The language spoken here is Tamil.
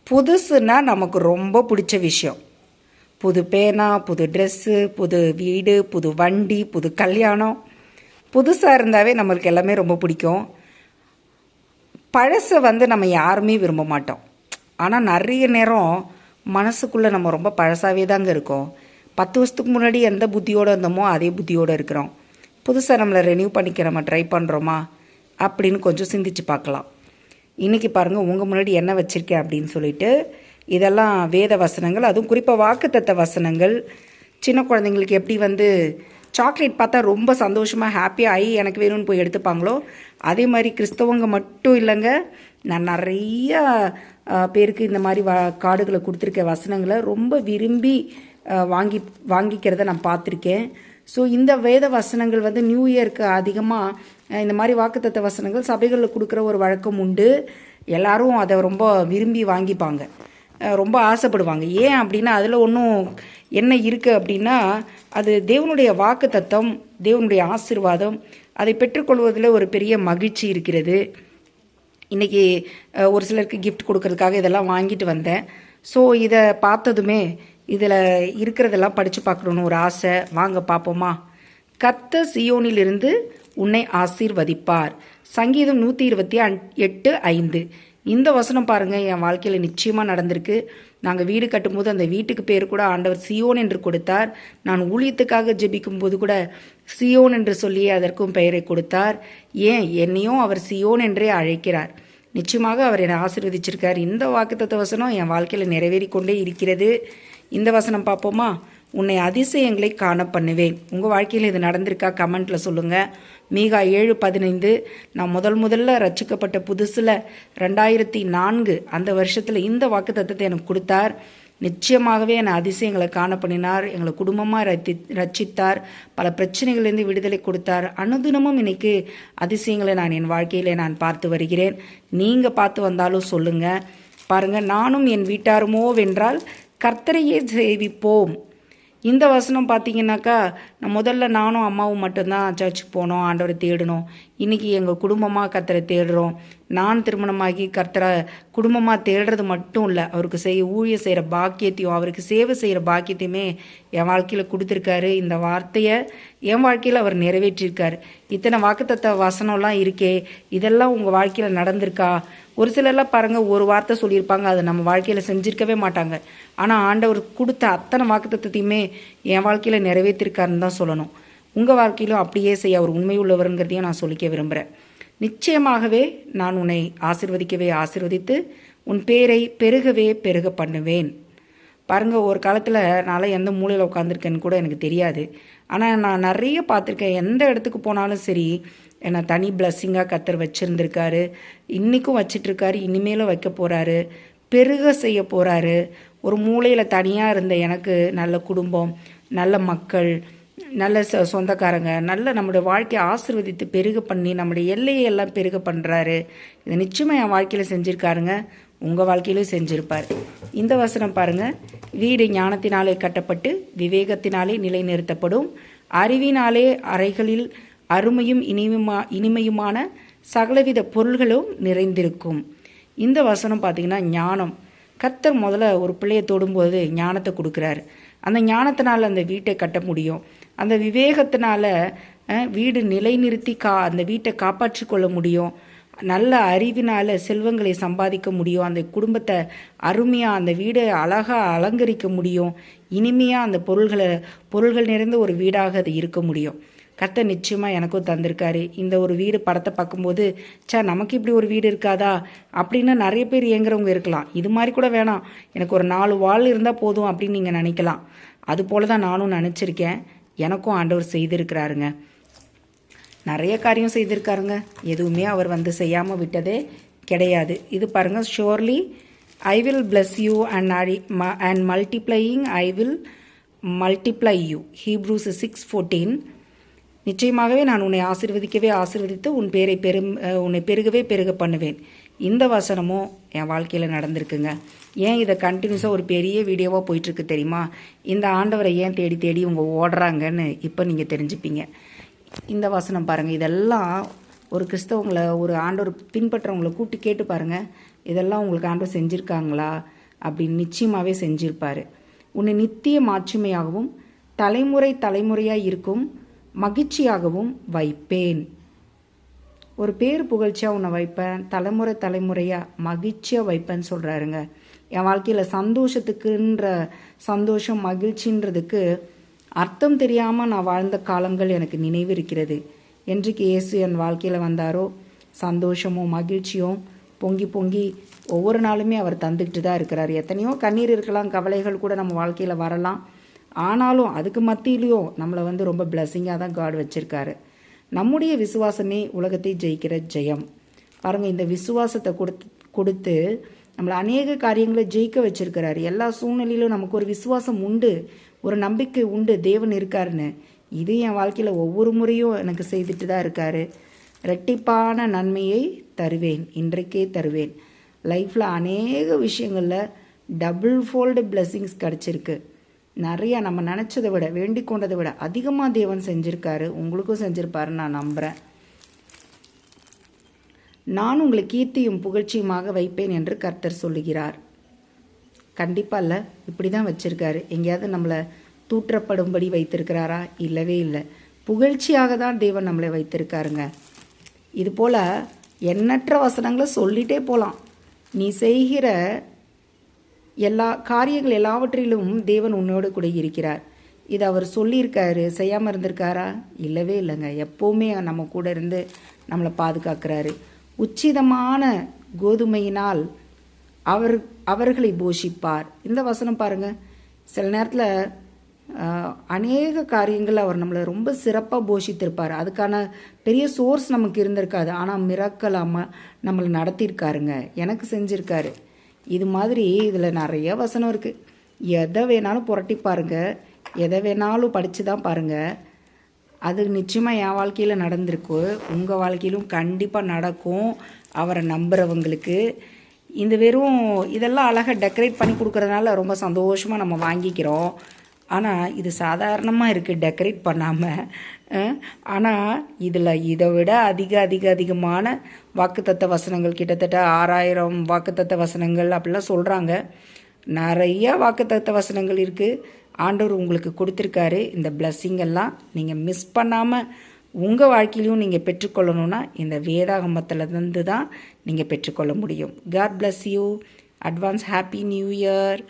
புதுசுன்னா நமக்கு ரொம்ப பிடிச்ச விஷயம். புது பேனா, புது ட்ரெஸ்ஸு, புது வீடு, புது வண்டி, புது கல்யாணம். புதுசாக இருந்தாவே நம்மளுக்கு எல்லாமே ரொம்ப பிடிக்கும். பழசை நம்ம யாருமே விரும்ப மாட்டோம். ஆனால் நிறைய நேரம் மனசுக்குள்ளே நம்ம ரொம்ப பழசாகவே தாங்க இருக்கோம். 10 வருஷத்துக்கு முன்னாடி எந்த புத்தியோடு இருந்தோமோ அதே புத்தியோடு இருக்கிறோம். புதுசாக நம்மளை ரெனியூ பண்ணிக்க நம்ம ட்ரை பண்ணுறோமா அப்படின்னு கொஞ்சம் சிந்திச்சு பார்க்கலாம். இன்றைக்கி பாருங்கள், உங்கள் முன்னாடி என்ன வச்சுருக்கேன் அப்படின்னு சொல்லிட்டு, இதெல்லாம் வேத வசனங்கள், அதுவும் குறிப்பாக வாக்குத்தத்த வசனங்கள். சின்ன குழந்தைங்களுக்கு எப்படி சாக்லேட் பார்த்தா ரொம்ப சந்தோஷமாக ஹாப்பியாக ஆகி எனக்கு வேணும்னு போய் எடுத்துப்பாங்களோ, அதே மாதிரி கிறிஸ்தவங்க மட்டும் இல்லைங்க, நான் நிறையா பேருக்கு இந்த மாதிரி கார்டுகளை கொடுத்துருக்க வசனங்களை ரொம்ப விரும்பி வாங்கிக்கிறத நான் பார்த்துருக்கேன். ஸோ இந்த வேத வசனங்கள் நியூ இயருக்கு அதிகமாக இந்த மாதிரி வாக்குத்தத்த வசனங்கள் சபைகளில் கொடுக்குற ஒரு வழக்கம் உண்டு. எல்லாரும் அதை ரொம்ப விரும்பி வாங்கிப்பாங்க, ரொம்ப ஆசைப்படுவாங்க. ஏன் அப்படின்னா அதில் ஒன்றும் என்ன இருக்குது அப்படின்னா, அது தேவனுடைய வாக்குத்தத்தம், தேவனுடைய ஆசீர்வாதம், அதை பெற்றுக்கொள்வதில் ஒரு பெரிய மகிழ்ச்சி இருக்கிறது. இன்றைக்கி ஒரு சிலருக்கு கிஃப்ட் கொடுக்கறதுக்காக இதெல்லாம் வாங்கிட்டு வந்தேன். ஸோ இதை பார்த்ததுமே இதில் இருக்கிறதெல்லாம் படித்து பார்க்கணுன்னு ஒரு ஆசை. வாங்க பார்ப்போமா. கர்த்தர் சீயோனிலிருந்து உன்னை ஆசீர்வதிப்பார். சங்கீதம் 128:5. இந்த வசனம் பாருங்கள், என் வாழ்க்கையில் நிச்சயமாக நடந்திருக்கு. நாங்கள் வீடு கட்டும்போது அந்த வீட்டுக்கு பேர் கூட ஆண்டவர் சியோன் என்று கொடுத்தார். நான் ஊழியத்துக்காக ஜெபிக்கும்போது கூட சியோன் என்று சொல்லி அதற்கும் பெயரை கொடுத்தார். ஏன் என்னையும் அவர் சியோன் என்றே அழைக்கிறார். நிச்சயமாக அவர் என்னை ஆசீர்வதிச்சிருக்கார். இந்த வாக்குத்தத்த வசனம் என் வாழ்க்கையில் நிறைவேறி கொண்டே இருக்கிறது. இந்த வசனம் பார்ப்போமா. உன்னை அதிசயங்களை காண பண்ணுவேன். உங்கள் வாழ்க்கையில் இது நடந்திருக்கா கமெண்ட்டில் சொல்லுங்கள். மீகா 7:15. நான் முதல்ல ரட்சிக்கப்பட்ட புதுசில் 2004 அந்த வருஷத்தில் இந்த வாக்குத்தத்தத்தை எனக்கு கொடுத்தார். நிச்சயமாகவே என்னை அதிசயங்களை காண பண்ணினார். எங்களை குடும்பமாக ரட்சித்தார். பல பிரச்சனைகள்லேருந்து விடுதலை கொடுத்தார். அனுதினமும் இன்னைக்கு அதிசயங்களை நான் என் வாழ்க்கையில் நான் பார்த்து வருகிறேன். நீங்கள் பார்த்து வந்தாலும் சொல்லுங்கள். பாருங்கள், நானும் என் வீட்டாருமோ வென்றால் கர்த்தரையே சேவிப்போம். இந்த வசனம் பார்த்தீங்கன்னாக்கா, நானும் அம்மாவும் மட்டும்தான் சர்ச்சுக்கு போனோம், ஆண்டவரை தேடணும். இன்றைக்கி எங்கள் குடும்பமாக கர்த்தரை தேடுறோம். நான் திருமணமாகி கர்த்தரை குடும்பமாக தேடுறது மட்டும் இல்லை, அவருக்கு ஊழியம் செய்கிற பாக்கியத்தையும் அவருக்கு சேவை செய்கிற பாக்கியத்தையுமே என் வாழ்க்கையில் கொடுத்துருக்காரு. இந்த வார்த்தையை என் வாழ்க்கையில் அவர் நிறைவேற்றியிருக்கார். இத்தனை வாக்குத்தத்த வசனம்லாம் இருக்கே, இதெல்லாம் உங்கள் வாழ்க்கையில் நடந்திருக்கா? ஒரு சிலர்லாம் பாருங்கள், ஒரு வார்த்தை சொல்லியிருப்பாங்க, அதை நம்ம வாழ்க்கையில் செஞ்சிருக்கவே மாட்டாங்க. ஆனால் ஆண்டவர் கொடுத்த அத்தனை வாக்குத்தத்தையுமே என் வாழ்க்கையில் நிறைவேற்றிருக்காருன்னு தான் சொல்லணும். உங்கள் வாழ்க்கையிலும் அப்படியே செய்ய அவர் உண்மை உள்ளவருங்கிறதையும் நான் சொல்லிக்க விரும்புகிறேன். நிச்சயமாகவே நான் உன்னை ஆசீர்வதிக்கவே ஆசீர்வதித்து உன் பேரை பெருகவே பெருக பண்ணுவேன். பாருங்கள், ஒரு காலத்தில் நான் எந்த மூலையில் உட்காந்துருக்கேன்னு கூட எனக்கு தெரியாது. ஆனால் நான் நிறைய பார்த்துருக்கேன். எந்த இடத்துக்கு போனாலும் சரி, என்னை தனி பிளஸ்ஸிங்காக கர்த்தர் வச்சுருந்துருக்காரு. இன்றைக்கும் வச்சிட்ருக்காரு, இனிமேலும் வைக்க போகிறாரு, பெருக செய்ய போகிறாரு. ஒரு மூலையில் தனியாக இருந்த எனக்கு நல்ல குடும்பம், நல்ல மக்கள், நல்ல சொந்தக்காரங்க, நல்ல நம்முடைய வாழ்க்கையை ஆசீர்வதித்து பெருக பண்ணி நம்முடைய எல்லையெல்லாம் பெருக பண்ணுறாரு. இதை நிச்சயமாக என் வாழ்க்கையில் செஞ்சுருக்காருங்க. உங்கள் வாழ்க்கையிலும் செஞ்சுருப்பார். இந்த வசனம் பாருங்கள். வீடு ஞானத்தினாலே கட்டப்பட்டு விவேகத்தினாலே நிலைநிறுத்தப்படும். அறிவினாலே அறைகளில் அருமையும் இனிமையுமான சகலவித பொருள்களும் நிறைந்திருக்கும். இந்த வசனம் பார்த்திங்கன்னா, ஞானம். கர்த்தர் முதல்ல ஒரு பிள்ளையை தொடும்போது ஞானத்தை கொடுக்குறாரு. அந்த ஞானத்தினால் அந்த வீட்டை கட்ட முடியும். அந்த விவேகத்தினால வீடு நிலைநிறுத்தி அந்த வீட்டை காப்பாற்றி கொள்ள முடியும். நல்ல அறிவினால் செல்வங்களை சம்பாதிக்க முடியும். அந்த குடும்பத்தை அருமையாக, அந்த வீடை அழகாக அலங்கரிக்க முடியும். இனிமையாக அந்த பொருள்கள் நிறைந்த ஒரு வீடாக அது இருக்க முடியும். கர்த்தர் நிச்சயமாக எனக்கும் தந்திருக்காரு. இந்த ஒரு வீடு படத்தை பார்க்கும்போது, நமக்கு இப்படி ஒரு வீடு இருக்காதா அப்படின்னு நிறைய பேர் ஏங்குறவங்க இருக்கலாம். இது மாதிரி கூட வேணாம், எனக்கு ஒரு 4 வால் இருந்தால் போதும் அப்படின்னு நீங்கள் நினைக்கலாம். அது போல தான் நானும் நினச்சிருக்கேன். எனக்கும் ஆண்டவர் செய்திருக்கிறாருங்க. நிறைய காரியம் செய்திருக்காருங்க. எதுவுமே அவர் செய்யாமல் விட்டதே கிடையாது. இது பாருங்கள், surely I will bless you and multiplying I will multiply you. Hebrews 6:14. நிச்சயமாகவே நான் உன்னை ஆசீர்வதிக்கவே ஆசீர்வதித்து உன்னை பெருகவே பெருக பண்ணுவேன். இந்த வசனமும் என் வாழ்க்கையில் நடந்திருக்குங்க. ஏன் இதை கண்டினியூஸாக ஒரு பெரிய வீடியோவாக போயிட்டுருக்கு தெரியுமா? இந்த ஆண்டவரை ஏன் தேடி தேடி இவங்க ஓடுறாங்கன்னு இப்போ நீங்கள் தெரிஞ்சுப்பீங்க. இந்த வசனம் பாருங்கள். இதெல்லாம் ஒரு கிறிஸ்தவங்களை, ஒரு ஆண்டவர் பின்பற்றவங்களை கூப்பிட்டு கேட்டு பாருங்கள். இதெல்லாம் உங்களுக்கு ஆண்டவர் செஞ்சுருக்காங்களா? அப்படின்னு நிச்சயமாகவே செஞ்சிருப்பார். உன்னை நித்திய மாட்சிமையாகவும் தலைமுறை தலைமுறையாக இருக்கும் மகிழ்ச்சியாகவும் வைப்பேன். ஒரு பேர் புகழ்ச்சியாக உன்னை வைப்பேன், தலைமுறை தலைமுறையாக மகிழ்ச்சியாக வைப்பேன்னு சொல்கிறாருங்க. என் வாழ்க்கையில் சந்தோஷத்துக்குன்ற சந்தோஷம் மகிழ்ச்சின்றதுக்கு அர்த்தம் தெரியாமல் நான் வாழ்ந்த காலங்கள் எனக்கு நினைவு இருக்கிறது. என்றைக்கு இயேசு என் வாழ்க்கையில் வந்தாரோ சந்தோஷமும் மகிழ்ச்சியும் பொங்கி பொங்கி ஒவ்வொரு நாளுமே அவர் தந்துக்கிட்டு தான் இருக்கிறார். எத்தனையோ கண்ணீர் இருக்கலாம், கவலைகள் கூட நம்ம வாழ்க்கையில் வரலாம். ஆனாலும் அதுக்கு மத்தியிலையும் நம்மளை ரொம்ப பிளஸ்ஸிங்காக தான் காட் வச்சுருக்காரு. நம்முடைய விசுவாசமே உலகத்தை ஜெயிக்கிற ஜெயம். பாருங்கள், இந்த விசுவாசத்தை கொடுத்து நம்மளை அநேக காரியங்களை ஜெயிக்க வச்சிருக்கிறாரு. எல்லா சூழ்நிலையிலும் நமக்கு ஒரு விசுவாசம் உண்டு, ஒரு நம்பிக்கை உண்டு, தேவன் இருக்காருன்னு. இது என் வாழ்க்கையில் ஒவ்வொரு முறையும் எனக்கு செய்துட்டு தான் இருக்காரு. இரட்டிப்பான நன்மையை தருவேன், இன்றைக்கே தருவேன். லைஃப்பில் அநேக விஷயங்களில் டபுள் ஃபோல்டு பிளெஸ்ஸிங்ஸ் கிடச்சிருக்கு. நிறையா நம்ம நினச்சதை விட வேண்டிக் கொண்டதை விட அதிகமாக தேவன் செஞ்சுருக்காரு. உங்களுக்கும் செஞ்சுருப்பாருன்னு நான் நம்புகிறேன். நான் உங்களை கீர்த்தியும் புகழ்ச்சியுமாக வைப்பேன் என்று கர்த்தர் சொல்லுகிறார். கண்டிப்பாக இல்லை, இப்படி தான் வச்சுருக்காரு. எங்கேயாவது நம்மளை தூற்றப்படும்படி வைத்திருக்கிறாரா? இல்லவே இல்லை. புகழ்ச்சியாக தான் தேவன் நம்மளை வைத்திருக்காருங்க. இது போல் எண்ணற்ற வசனங்களை சொல்லிகிட்டே போகலாம். நீ செய்கிற எல்லா காரியங்கள் எல்லாவற்றிலும் தேவன் உன்னோடு கூட இருக்கிறார். இது அவர் சொல்லியிருக்காரு, செய்யாமல் இருந்திருக்காரா? இல்லவே இல்லைங்க. எப்போவுமே நம்ம கூட இருந்து நம்மளை பாதுகாக்கிறாரு. உச்சிதமான கோதுமையினால் அவர்களை போஷிப்பார். இந்த வசனம் பாருங்கள். சில நேரத்தில் அநேக காரியங்கள் அவர் நம்மளை ரொம்ப சிறப்பாக போஷித்திருப்பார். அதுக்கான பெரிய சோர்ஸ் நமக்கு இருந்திருக்காது. ஆனால் மிராக்கலாமல் நம்மளை நடத்தியிருக்காருங்க, எனக்கு செஞ்சுருக்காரு. இது மாதிரி இதில் நிறைய வசனம் இருக்குது. எதை வேணாலும் புரட்டி பாருங்கள், எதை வேணாலும் படித்து தான் பாருங்கள். அது நிச்சயமாக என் வாழ்க்கையில் நடந்திருக்கு, உங்கள் வாழ்க்கையிலும் கண்டிப்பாக நடக்கும். அவரை நம்புகிறவங்களுக்கு இந்த வெறும் இதெல்லாம் அழகாக டெக்கரேட் பண்ணி கொடுக்குறதுனால ரொம்ப சந்தோஷமாக நம்ம வாங்கிக்கிறோம். ஆனால் இது சாதாரணமாக இருக்குது டெக்கரேட் பண்ணாமல். ஆனால் இதில் இதை விட அதிகமான வாக்குத்தத்த வசனங்கள், கிட்டத்தட்ட 6000 வாக்குத்தத்த வசனங்கள் அப்படிலாம் சொல்கிறாங்க. நிறைய வாக்குத்தத்த வசனங்கள் இருக்குது. ஆண்டவர் உங்களுக்கு கொடுத்துருக்காரு. இந்த பிளஸ்ஸிங் எல்லாம் நீங்கள் மிஸ் பண்ணாமல் உங்கள் வாழ்க்கையிலையும் நீங்கள் பெற்றுக்கொள்ளணுன்னா இந்த வேதாகமத்திலேருந்து தான் நீங்கள் பெற்றுக்கொள்ள முடியும். God bless you. Advance happy new year.